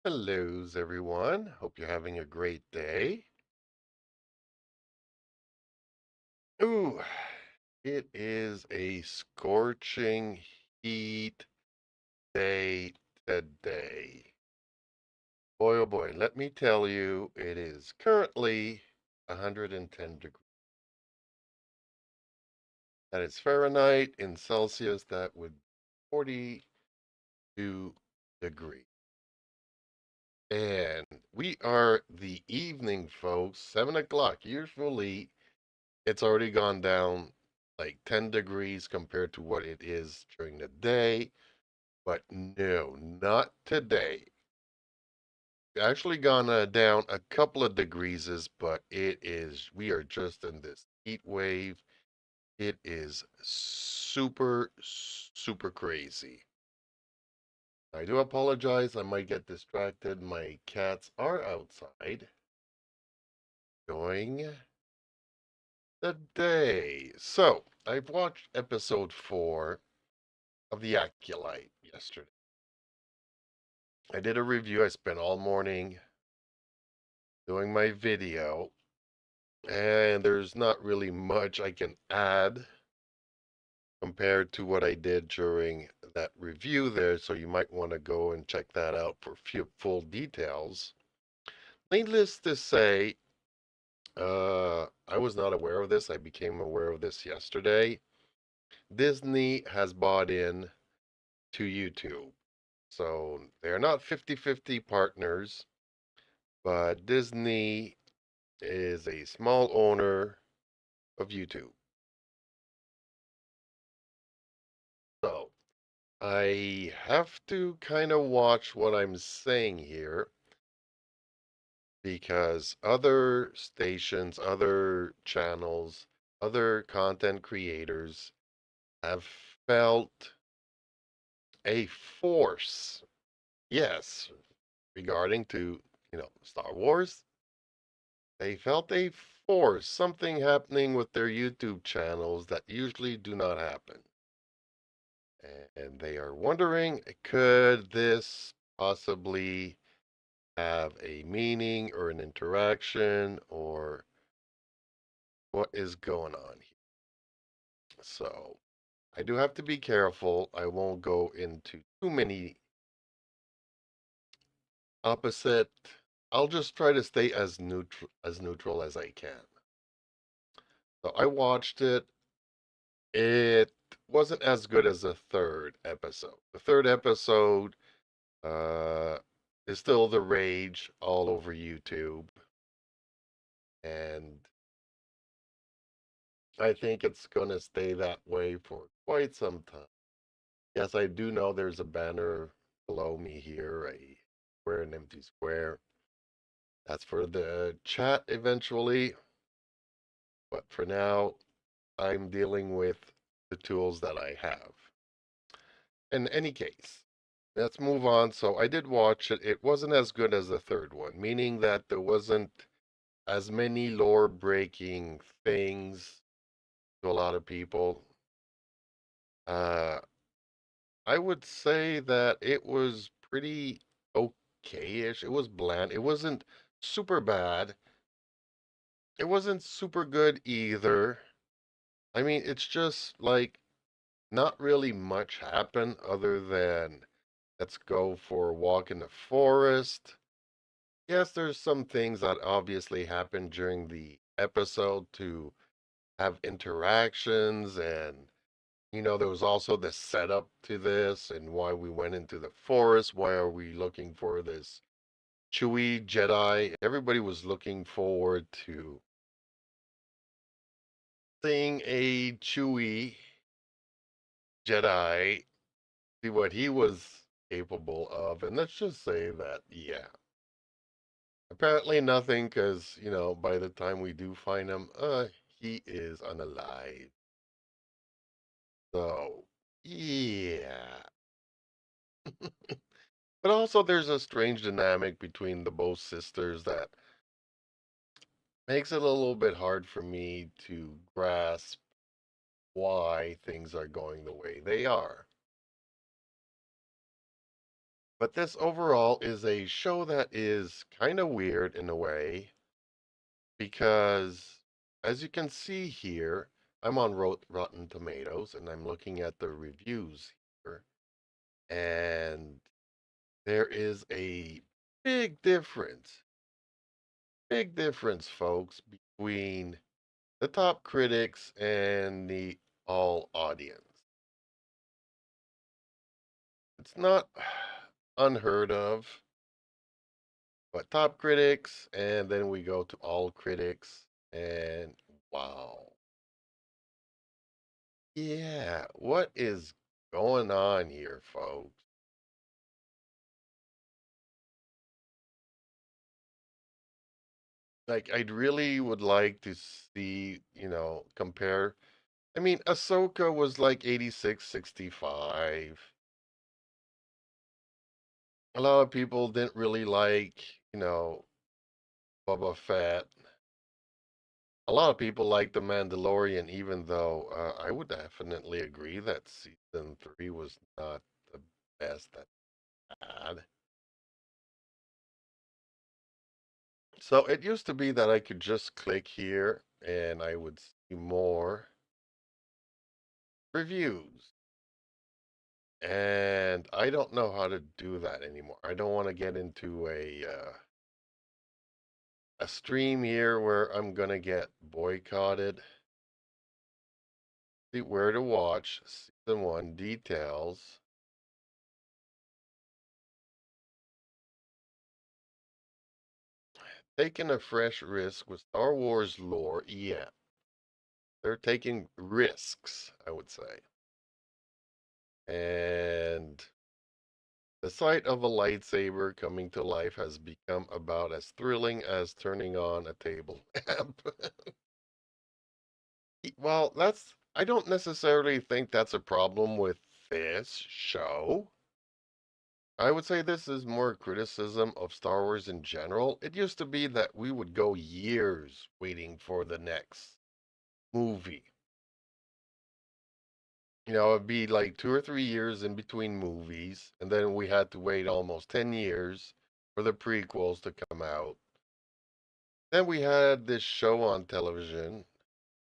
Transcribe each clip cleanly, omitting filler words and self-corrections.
Hellos, everyone. Hope you're having a great day. Ooh, it is a scorching heat day today. Boy, oh boy, let me tell you, it is currently 110 degrees. That is Fahrenheit. In Celsius, that would be 42 degrees. And we are the evening, folks, 7 o'clock. Usually, it's already gone down like 10 degrees compared to what it is during the day. But no, not today. Actually gone down a couple of degrees, but we are just in this heat wave. It is super, super crazy. I do apologize. I might get distracted. My cats are outside enjoying the day. So I've watched episode 4 of the Acolyte yesterday. I did a review. I spent all morning doing my video, and there's not really much I can add compared to what I did during that review there. So you might want to go and check that out for full details. Needless to say, I was not aware of this. I became aware of this yesterday. Disney has bought in to YouTube. So they're not 50-50 partners, but Disney is a small owner of YouTube. So I have to kind of watch what I'm saying here because other stations, other channels, other content creators have felt a force, yes, regarding to, Star Wars. They felt a force, something happening with their YouTube channels that usually do not happen. And they are wondering, could this possibly have a meaning or an interaction or what is going on here? So I do have to be careful. I won't go into too many opposite. I'll just try to stay as neutral as I can. So I watched it. It wasn't as good as the third episode. The third episode uh, is still the rage all over YouTube. And I think it's going to stay that way for quite some time. Yes, I do know there's a banner below me here, a square, an empty square. That's for the chat eventually. But for now, I'm dealing with the tools that I have. In any case, let's move on. So I did watch it. It wasn't as good as the third one, meaning that there wasn't as many lore breaking things to a lot of people. Uh, I would say that it was pretty okay-ish. It was bland. It wasn't super bad. It wasn't super good either. I mean, it's just like not really much happened other than let's go for a walk in the forest. Yes, there's some things that obviously happened during the episode to have interactions and there was also the setup to this and why we went into the forest. Why are we looking for this Chewie Jedi? Everybody was looking forward to seeing a Chewie Jedi, see what he was capable of. And let's just say that, yeah, apparently nothing because, by the time we do find him, he is unalive. So, yeah. But also, there's a strange dynamic between the both sisters that makes it a little bit hard for me to grasp why things are going the way they are. But this overall is a show that is kind of weird in a way because, as you can see here, I'm on Rotten Tomatoes and I'm looking at the reviews here, and there is a big difference, big difference, folks, between the top critics and the all audience. It's not unheard of, but top critics, and then we go to all critics, and wow. Yeah, what is going on here, folks? Like, I'd really would like to see, compare. I mean, Ahsoka was like 86, 65. A lot of people didn't really like, Boba Fett. A lot of people like The Mandalorian, even though I would definitely agree that season 3 was not the best that had. So it used to be that I could just click here and I would see more reviews. And I don't know how to do that anymore. I don't want to get into a stream here where I'm gonna get boycotted. See where to watch season 1 details. Taking a fresh risk with Star Wars lore. Yeah, they're taking risks, I would say. And the sight of a lightsaber coming to life has become about as thrilling as turning on a table lamp. Well, I don't necessarily think that's a problem with this show. I would say this is more criticism of Star Wars in general. It used to be that we would go years waiting for the next movie. It'd be like 2 or 3 years in between movies, and then we had to wait almost 10 years for the prequels to come out. Then we had this show on television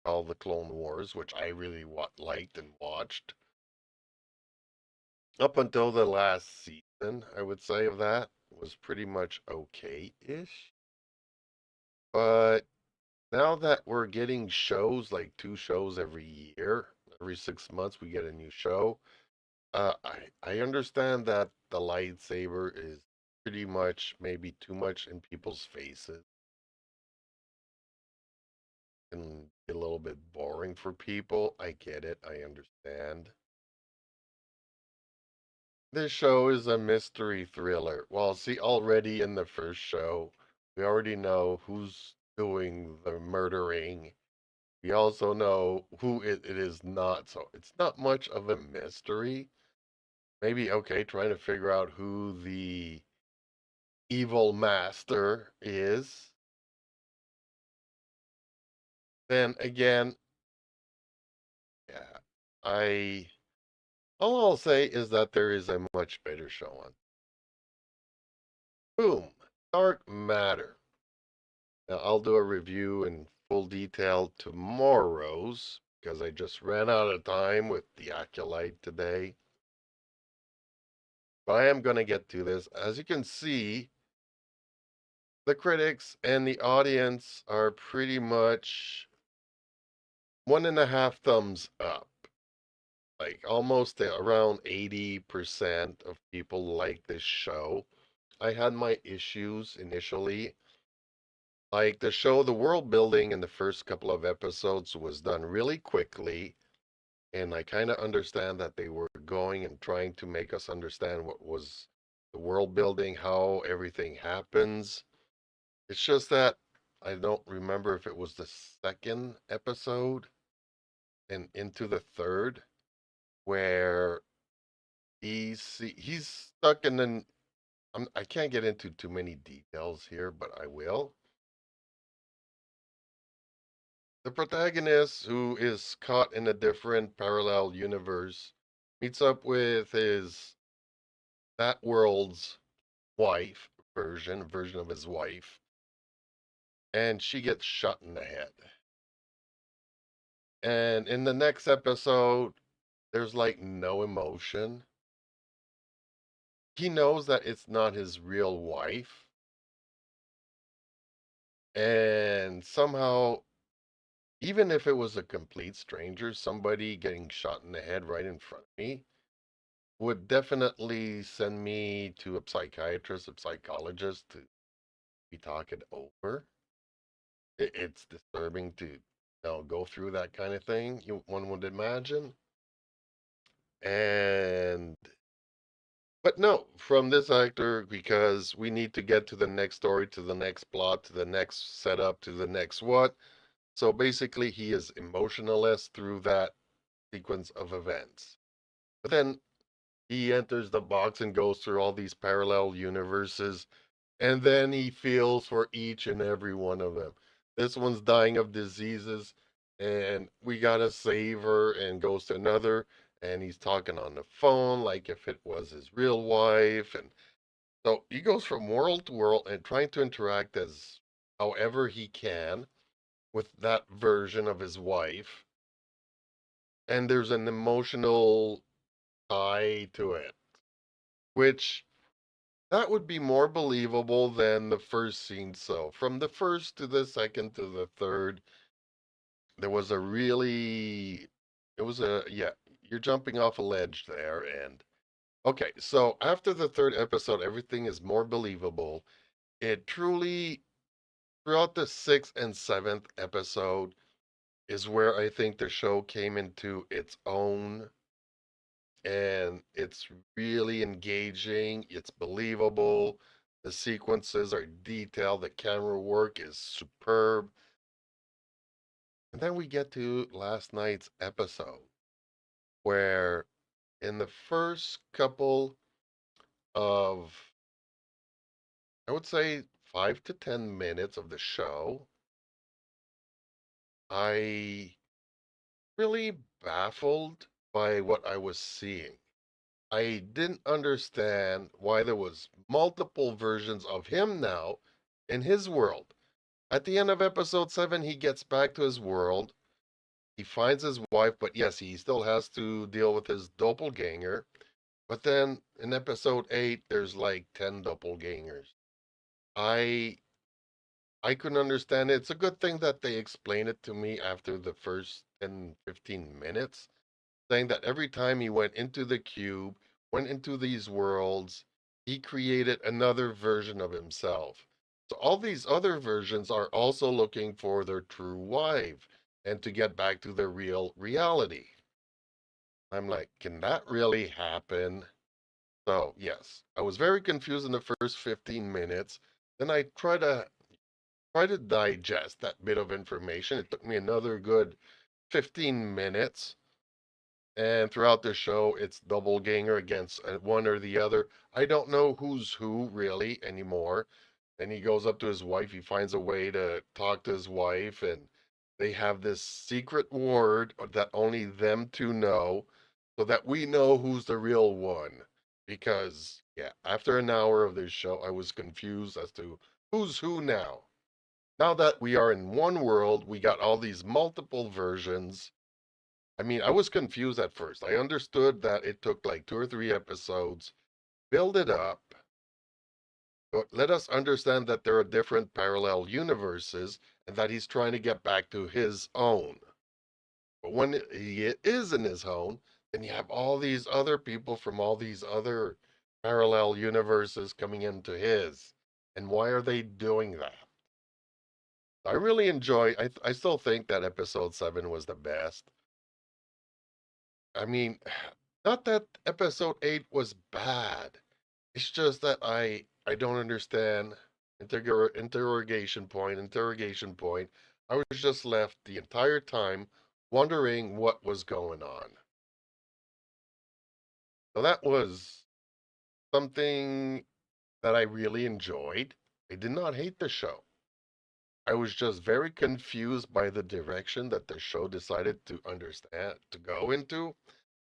called The Clone Wars, which I really liked and watched. Up until the last season, I would say, of that was pretty much okay-ish. But now that we're getting shows, like 2 shows every year, every 6 months we get a new show. I understand that the lightsaber is pretty much maybe too much in people's faces and a little bit boring for people. I get it. I understand. This show is a mystery thriller. Well, see, already in the first show, we already know who's doing the murdering. We also know who it is not. So it's not much of a mystery. Maybe, okay, trying to figure out who the evil master is. Then again, yeah, I all I'll say is that there is a much better show on. Boom, Dark Matter. Now I'll do a review in full detail tomorrow's because I just ran out of time with the Acolyte today. But I am going to get to this. As you can see, the critics and the audience are pretty much 1.5 thumbs up. Like almost around 80% of people like this show. I had my issues initially. Like the show, the world building in the first couple of episodes was done really quickly. And I kind of understand that they were going and trying to make us understand what was the world building, how everything happens. It's just that I don't remember if it was the second episode and into the third where he's stuck in an I can't get into too many details here, but I will. The protagonist, who is caught in a different parallel universe, meets up with his that world's wife version of his wife, and she gets shot in the head. And in the next episode, there's like no emotion. He knows that it's not his real wife, and somehow, even if it was a complete stranger, somebody getting shot in the head right in front of me would definitely send me to a psychiatrist, a psychologist to be talking over. It's disturbing to, go through that kind of thing. One would imagine, and but no, from this actor, because we need to get to the next story, to the next plot, to the next setup, to the next what. So basically, he is emotionless through that sequence of events. But then he enters the box and goes through all these parallel universes, and then he feels for each and every one of them. This one's dying of diseases, and we gotta save her, and goes to another, and he's talking on the phone like if it was his real wife. And so he goes from world to world and trying to interact as however he can with that version of his wife. And there's an emotional tie to it, which that would be more believable than the first scene. So from the first to the second to the third, there was a really, it was a, yeah, you're jumping off a ledge there. And okay, so after the third episode, everything is more believable. It truly, throughout the sixth and seventh episode, is where I think the show came into its own, and it's really engaging. It's believable. The sequences are detailed. The camera work is superb. And then we get to last night's episode, where in the first couple of, I would say, 5 to 10 minutes of the show, I really baffled by what I was seeing. I didn't understand why there was multiple versions of him now in his world. At the end of episode 7, he gets back to his world. He finds his wife, but yes, he still has to deal with his doppelganger. But then in episode 8, there's like 10 doppelgangers. I I couldn't understand it. It's a good thing that they explained it to me after the first 10, 15 minutes, saying that every time he went into the cube, went into these worlds, he created another version of himself. So all these other versions are also looking for their true wife and to get back to their real reality. I'm like, can that really happen? So, yes, I was very confused in the first 15 minutes. Then I try to digest that bit of information. It took me another good 15 minutes. And throughout the show, it's doppelganger against one or the other. I don't know who's who really anymore. And he goes up to his wife. He finds a way to talk to his wife, and they have this secret word that only them two know, so that we know who's the real one. Because, yeah, after an hour of this show, I was confused as to who's who now. Now that we are in one world, we got all these multiple versions. I mean, I was confused at first. I understood that it took like 2 or 3 episodes, build it up, but let us understand that there are different parallel universes and that he's trying to get back to his own. But when he is in his own, then you have all these other people from all these other parallel universes coming into his. And why are they doing that? I really enjoy, I still think that episode 7 was the best. I mean, not that episode 8 was bad. It's just that I don't understand. Interrogation point, interrogation point. I was just left the entire time wondering what was going on. So that was something that I really enjoyed. I did not hate the show. I was just very confused by the direction that the show decided to understand to go into,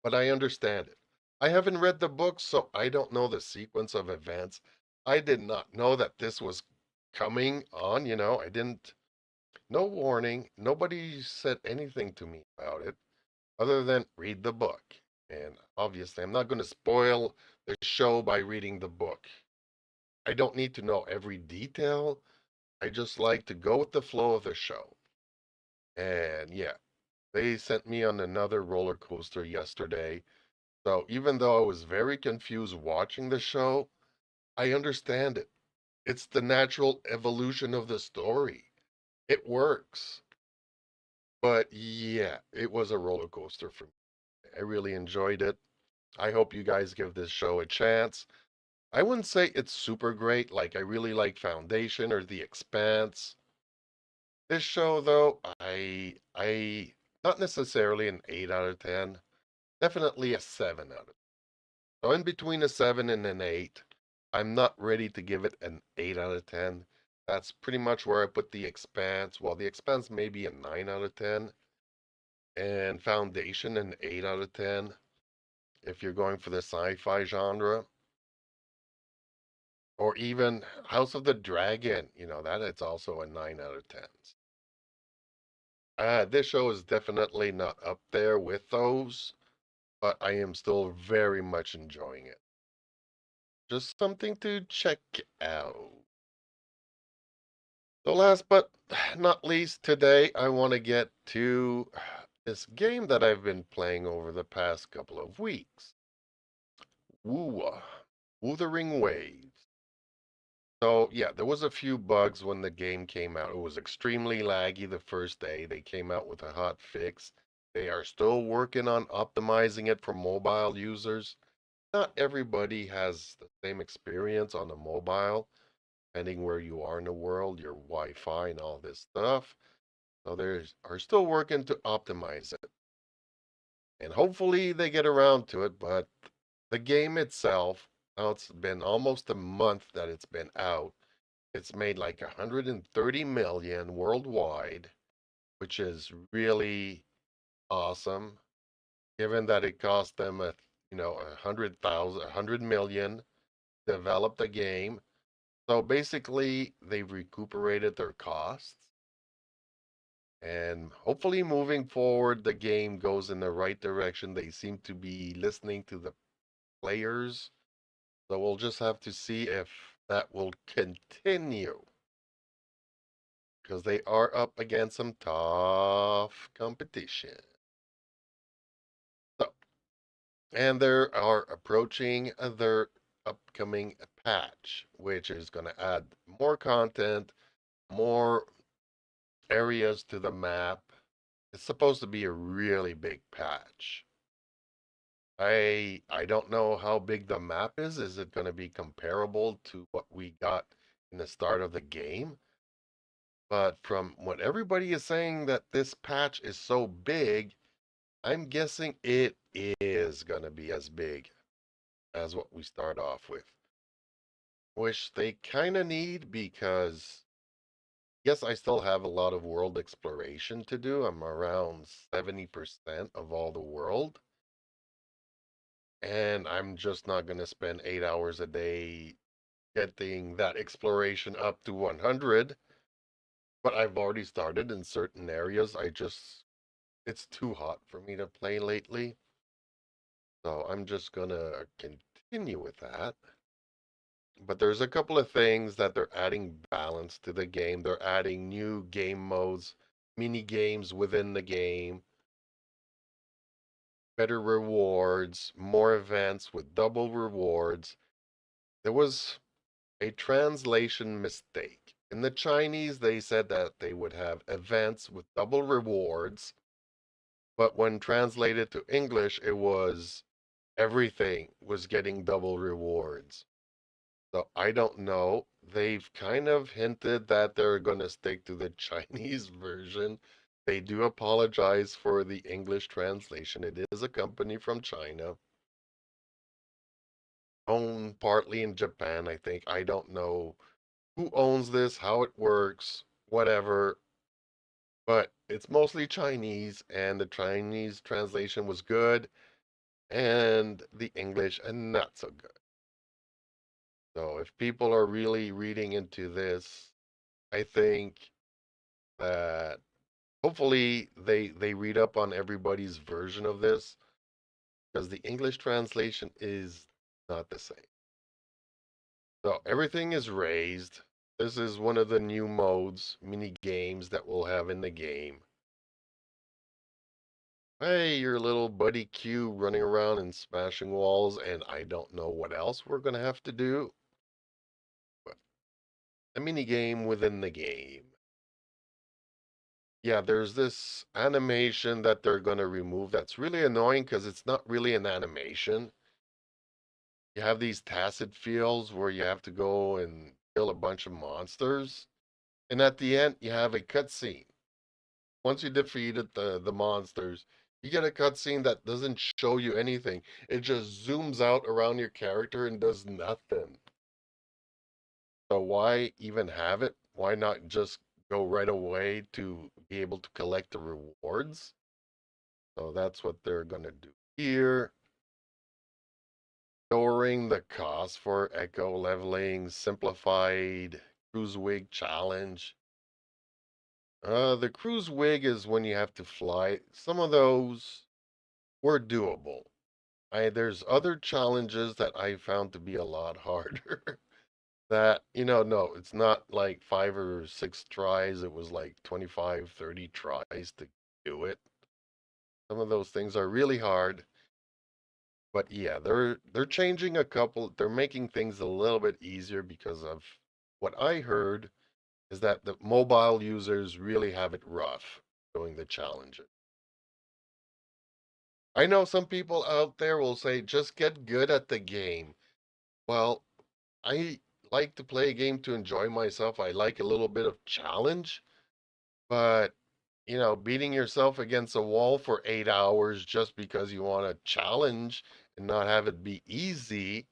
but I understand it. I haven't read the book, so I don't know the sequence of events. I did not know that this was coming on, I didn't, no warning. Nobody said anything to me about it other than read the book. And obviously, I'm not going to spoil the show by reading the book. I don't need to know every detail. I just like to go with the flow of the show. And yeah, they sent me on another roller coaster yesterday. So even though I was very confused watching the show, I understand it. It's the natural evolution of the story. It works. But yeah, it was a roller coaster for me. I really enjoyed it. I hope you guys give this show a chance. I wouldn't say it's super great, like I really like Foundation or The Expanse. This show though, I not necessarily an 8 out of 10, definitely a 7 out of 10. So in between a 7 and an 8. I'm not ready to give it an 8 out of 10. That's pretty much where I put The Expanse. Well, The Expanse may be a 9 out of 10, and Foundation an 8 out of 10 if you're going for the sci-fi genre. Or even House of the Dragon, that it's also a 9 out of 10. This show is definitely not up there with those, but I am still very much enjoying it. Just something to check out. So last but not least, today I want to get to this game that I've been playing over the past couple of weeks. Wuwa, Wuthering Waves. So yeah, there was a few bugs when the game came out. It was extremely laggy the first day. They came out with a hot fix. They are still working on optimizing it for mobile users. Not everybody has the same experience on the mobile, depending where you are in the world, your Wi-Fi and all this stuff. So they are still working to optimize it. And hopefully they get around to it, but the game itself, now it's been almost a month that it's been out. It's made like 130 million worldwide, which is really awesome, given that it cost them 100 million to develop the game. So basically, they've recuperated their costs, and hopefully, moving forward, the game goes in the right direction. They seem to be listening to the players, so we'll just have to see if that will continue, because they are up against some tough competition. So, and they are approaching their upcoming patch, which is going to add more content, more areas to the map. It's supposed to be a really big patch. I don't know how big the map is. Is it going to be comparable to what we got in the start of the game? But from what everybody is saying that this patch is so big, I'm guessing it is going to be as big as what we start off with. Which they kind of need because, yes, I still have a lot of world exploration to do. I'm around 70% of all the world. And I'm just not going to spend 8 hours a day getting that exploration up to 100. But I've already started in certain areas. It's too hot for me to play lately. So I'm just going to continue with that. But there's a couple of things that they're adding balance to the game. They're adding new game modes, mini games within the game, better rewards, more events with double rewards. There was a translation mistake. In the Chinese, they said that they would have events with double rewards, but when translated to English, it was everything was getting double rewards. So I don't know. They've kind of hinted that they're going to stick to the Chinese version. They do apologize for the English translation. It is a company from China, owned partly in Japan, I think. I don't know who owns this, how it works, whatever. But it's mostly Chinese, and the Chinese translation was good. and the English and not so good. So if people are really reading into this, I think that hopefully they read up on everybody's version of this because the English translation is not the same. So everything is raised. This is one of the new modes, mini games that we'll have in the game. Hey, your little buddy Q running around and smashing walls, and I don't know what else we're gonna have to do. But a mini game within the game. Yeah, there's this animation that they're gonna remove that's really annoying because it's not really an animation. You have these tacit fields where you have to go and kill a bunch of monsters, and at the end you have a cutscene. Once you defeated the monsters, you get a cutscene that doesn't show you anything. It just zooms out around your character and does nothing. So why even have it? Why not just go right away to be able to collect the rewards? So that's what they're gonna do here. Lowering the cost for echo leveling, simplified cruise wig challenge. The cruise wig is when you have to fly. Some of those were doable. There's other challenges that I found to be a lot harder. That, no, it's not like 5 or 6 tries. It was like 25, 30 tries to do it. Some of those things are really hard. But yeah, they're changing a couple. They're making things a little bit easier because of what I heard is that the mobile users really have it rough doing the challenges. I know some people out there will say just get good at the game. Well, I like to play a game to enjoy myself. I like a little bit of challenge, but beating yourself against a wall for 8 hours just because you want to challenge and not have it be easy.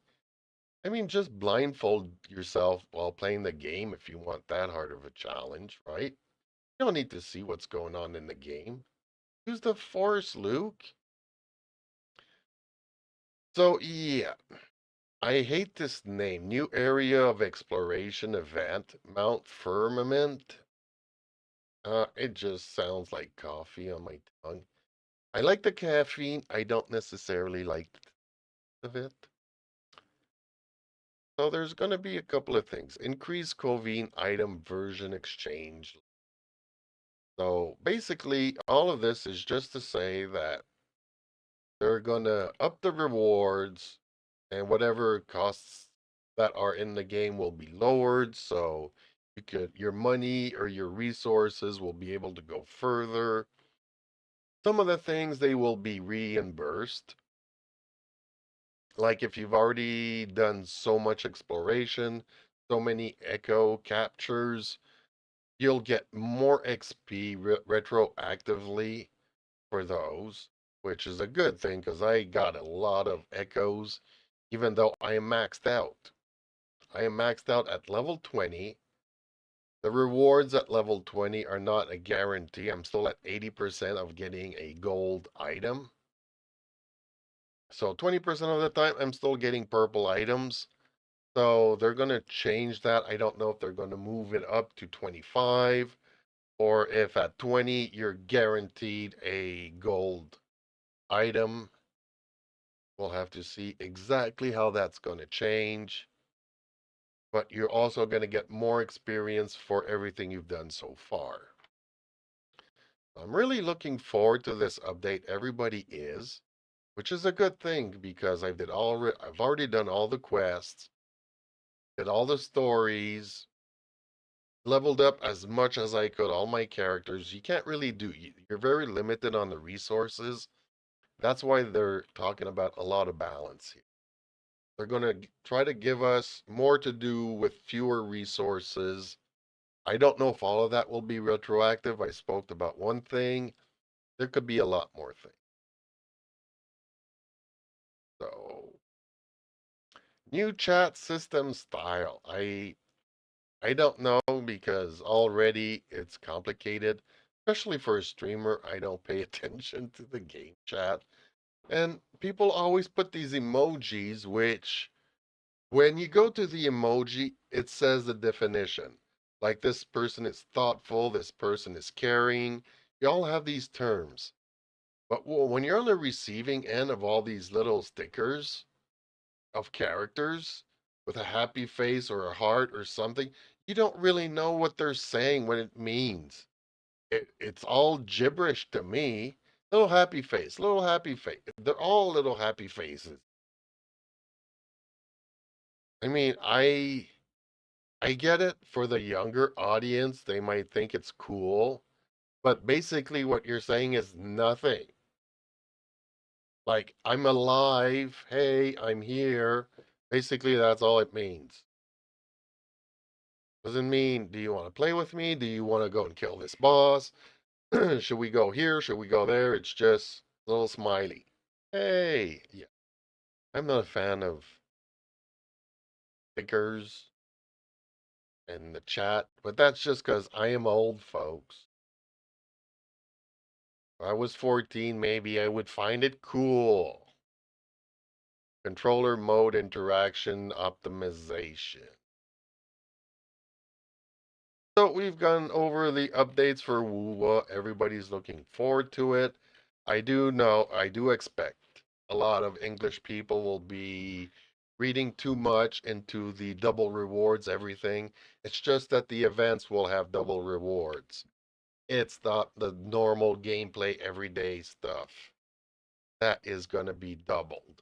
I mean, just blindfold yourself while playing the game if you want that hard of a challenge, right? You don't need to see what's going on in the game. Use the force, Luke. So, yeah, I hate this name. New area of exploration event, Mount Firmament. It just sounds like coffee on my tongue. I like the caffeine. I don't necessarily like the of it. So there's going to be a couple of things. Increase Covine item version exchange. So basically, all of this is just to say that they're going to up the rewards and whatever costs that are in the game will be lowered. So your money or your resources will be able to go further. Some of the things they will be reimbursed. Like if you've already done so much exploration, so many echo captures, you'll get more XP retroactively for those, which is a good thing because I got a lot of echoes, even though I am maxed out. I am maxed out at level 20. The rewards at level 20 are not a guarantee. I'm still at 80% of getting a gold item. So 20% of the time, I'm still getting purple items. So they're going to change that. I don't know if they're going to move it up to 25 or if at 20 you're guaranteed a gold item. We'll have to see exactly how that's going to change. But you're also going to get more experience for everything you've done so far. I'm really looking forward to this update. Everybody is, which is a good thing because I've already done all the quests, did all the stories, leveled up as much as I could, all my characters. You can't really you're very limited on the resources. That's why they're talking about a lot of balance here. They're going to try to give us more to do with fewer resources. I don't know if all of that will be retroactive. I spoke about one thing. There could be a lot more things. So, new chat system style. I don't know because already it's complicated, especially for a streamer. I don't pay attention to the game chat. And people always put these emojis, which when you go to the emoji, it says the definition. Like this person is thoughtful, this person is caring. You all have these terms. But when you're on the receiving end of all these little stickers of characters with a happy face or a heart or something, you don't really know what they're saying, what it means. It's all gibberish to me. Little happy face, little happy face. They're all little happy faces. I mean, I get it for the younger audience. They might think it's cool, but basically what you're saying is nothing. Like, I'm alive. Hey, I'm here. Basically, that's all it means. Doesn't mean, do you want to play with me? Do you want to go and kill this boss? Should we go here? Should we go there? It's just a little smiley. Hey, yeah. I'm not a fan of stickers and the chat, but that's just because I am old, folks. If I was 14, maybe I would find it cool. Controller mode interaction optimization. So we've gone over the updates for Wuwa. Everybody's looking forward to it. I do expect a lot of English people will be reading too much into the double rewards, everything. It's just that the events will have double rewards. It's not the normal gameplay everyday stuff. That is going to be doubled.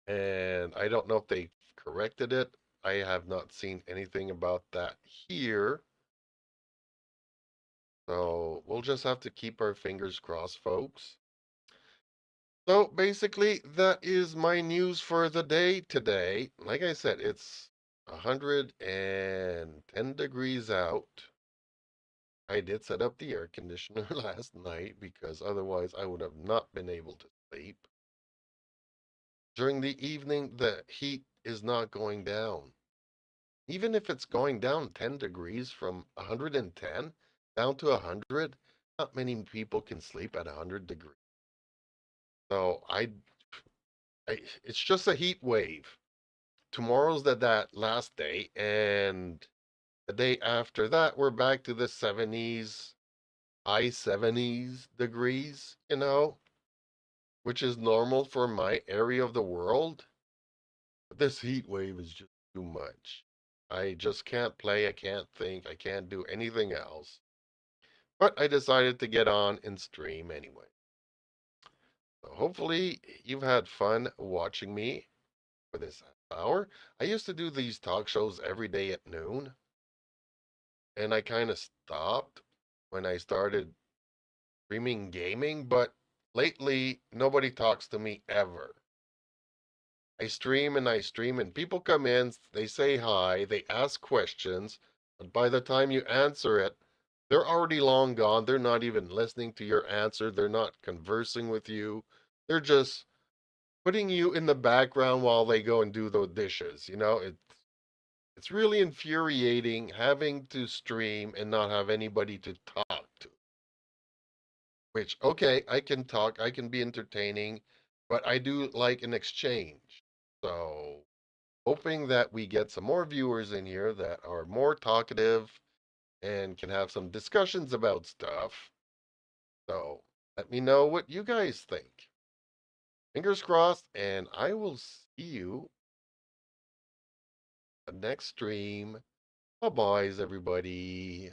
And I don't know if they corrected it. I have not seen anything about that here. So we'll just have to keep our fingers crossed, folks. So basically, that is my news for the day today. Like I said, it's 110 degrees out. I did set up the air conditioner last night because otherwise I would have not been able to sleep. During the evening, the heat is not going down. Even if it's going down 10 degrees from 110 down to 100, not many people can sleep at 100 degrees. So it's just a heat wave. Tomorrow's that last day, and the day after that, we're back to the 70s, high 70s degrees, which is normal for my area of the world. But this heat wave is just too much. I just can't play, I can't think, I can't do anything else. But I decided to get on and stream anyway. So hopefully you've had fun watching me for this hour. I used to do these talk shows every day at noon, and I kind of stopped when I started streaming gaming, but lately nobody talks to me ever. I stream, and people come in, they say hi, they ask questions, but by the time you answer it, they're already long gone. They're not even listening to your answer. They're not conversing with you. They're just putting you in the background while they go and do the dishes. It's really infuriating having to stream and not have anybody to talk to. Which, okay, I can talk, I can be entertaining, but I do like an exchange. So, hoping that we get some more viewers in here that are more talkative and can have some discussions about stuff. So, let me know what you guys think. Fingers crossed, and I will see you next stream. Bye-byes, everybody.